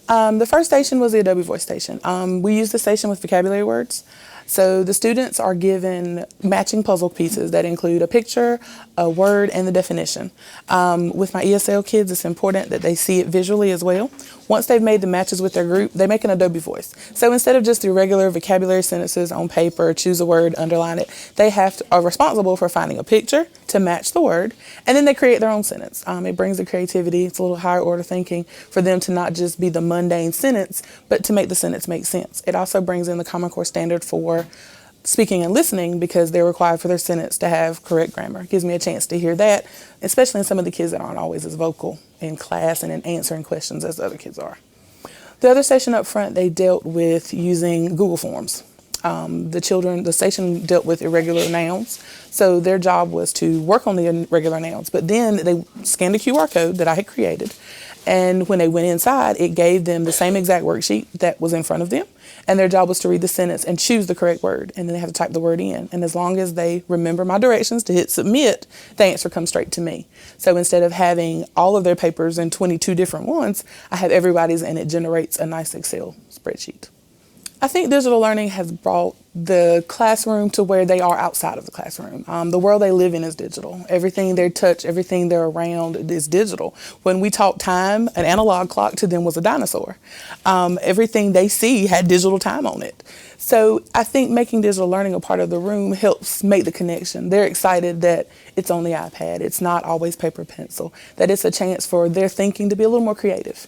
The first station was the Adobe Voice station. We used the station with vocabulary words. So the students are given matching puzzle pieces that include a picture, a word, and the definition. With my ESL kids, it's important that they see it visually as well. Once they've made the matches with their group, they make an Adobe Voice. So instead of just the regular vocabulary sentences on paper, choose a word, underline it, they are responsible for finding a picture to match the word, and then they create their own sentence. It brings the creativity, it's a little higher order thinking for them to not just be the mundane sentence, but to make the sentence make sense. It also brings in the Common Core standard for speaking and listening because they're required for their sentence to have correct grammar. It gives me a chance to hear that, especially in some of the kids that aren't always as vocal in class and in answering questions as the other kids are. The other station up front, they dealt with using Google Forms. The station dealt with irregular nouns, so their job was to work on the irregular nouns, but then they scanned a QR code that I had created, and when they went inside, it gave them the same exact worksheet that was in front of them, and their job was to read the sentence and choose the correct word, and then they have to type the word in, and as long as they remember my directions to hit submit, the answer comes straight to me. So instead of having all of their papers in 22 different ones, I have everybody's and it generates a nice Excel spreadsheet. I think digital learning has brought the classroom to where they are outside of the classroom. The world they live in is digital. Everything they touch, everything they're around is digital. When we taught time, an analog clock to them was a dinosaur. Everything they see had digital time on it. So I think making digital learning a part of the room helps make the connection. They're excited that it's on the iPad. It's not always paper pencil, that it's a chance for their thinking to be a little more creative.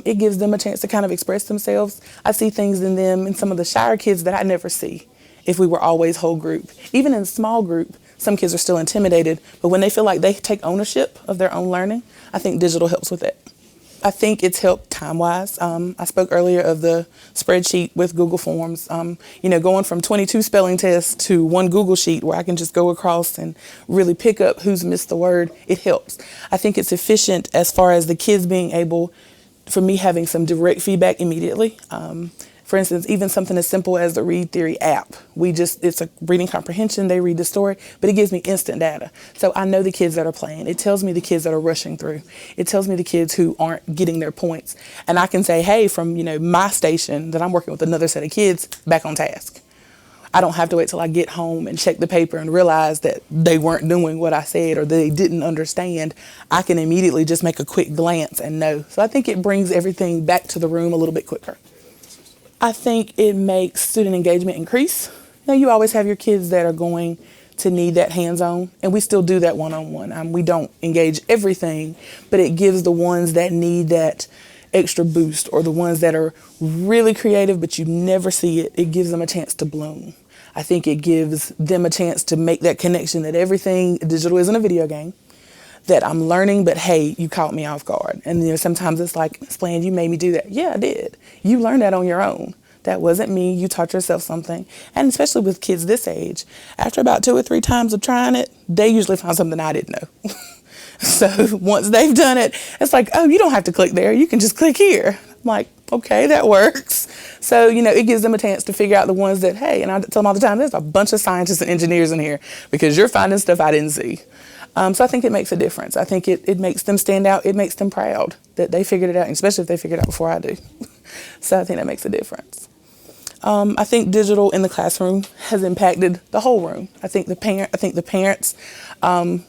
It gives them a chance to kind of express themselves. I see things in them and some of the shyer kids that I never see if we were always whole group. Even in small group, some kids are still intimidated, but when they feel like they take ownership of their own learning, I think digital helps with that. I think it's helped time-wise. I spoke earlier of the spreadsheet with Google Forms. Going from 22 spelling tests to one Google sheet where I can just go across and really pick up who's missed the word, it helps. I think it's efficient as far as the kids being able, for me having some direct feedback immediately. For instance, even something as simple as the Read Theory app. It's a reading comprehension, they read the story, but it gives me instant data. So I know the kids that are playing. It tells me the kids that are rushing through. It tells me the kids who aren't getting their points. And I can say, hey, from my station that I'm working with another set of kids, back on task. I don't have to wait till I get home and check the paper and realize that they weren't doing what I said or they didn't understand. I can immediately just make a quick glance and know. So I think it brings everything back to the room a little bit quicker. I think it makes student engagement increase. You always have your kids that are going to need that hands-on, and we still do that one-on-one. We don't engage everything, but it gives the ones that need that extra boost or the ones that are really creative but you never see it, it gives them a chance to bloom. I think it gives them a chance to make that connection that everything digital isn't a video game, that I'm learning, but hey, you caught me off guard. And sometimes it's like, explain, you made me do that. Yeah, I did. You learned that on your own. That wasn't me. You taught yourself something. And especially with kids this age, after about 2 or 3 times of trying it, they usually find something I didn't know. So once they've done it, it's like, oh, you don't have to click there. You can just click here. I'm like, okay, that works. So, it gives them a chance to figure out the ones that, hey, and I tell them all the time, there's a bunch of scientists and engineers in here because you're finding stuff I didn't see. So I think it makes a difference. I think it makes them stand out. It makes them proud that they figured it out, especially if they figured it out before I do. So I think that makes a difference. I think digital in the classroom has impacted the whole room. I think the parents,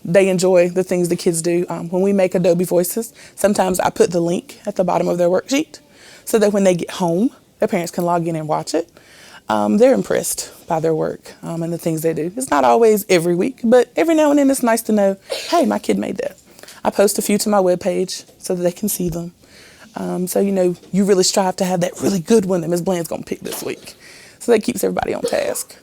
they enjoy the things the kids do. When we make Adobe Voices, sometimes I put the link at the bottom of their worksheet so that when they get home, their parents can log in and watch it. They're impressed by their work and the things they do. It's not always every week, but every now and then it's nice to know, hey, my kid made that. I post a few to my webpage so that they can see them. So, you really strive to have that really good one that Ms. Bland's going to pick this week. So that keeps everybody on task.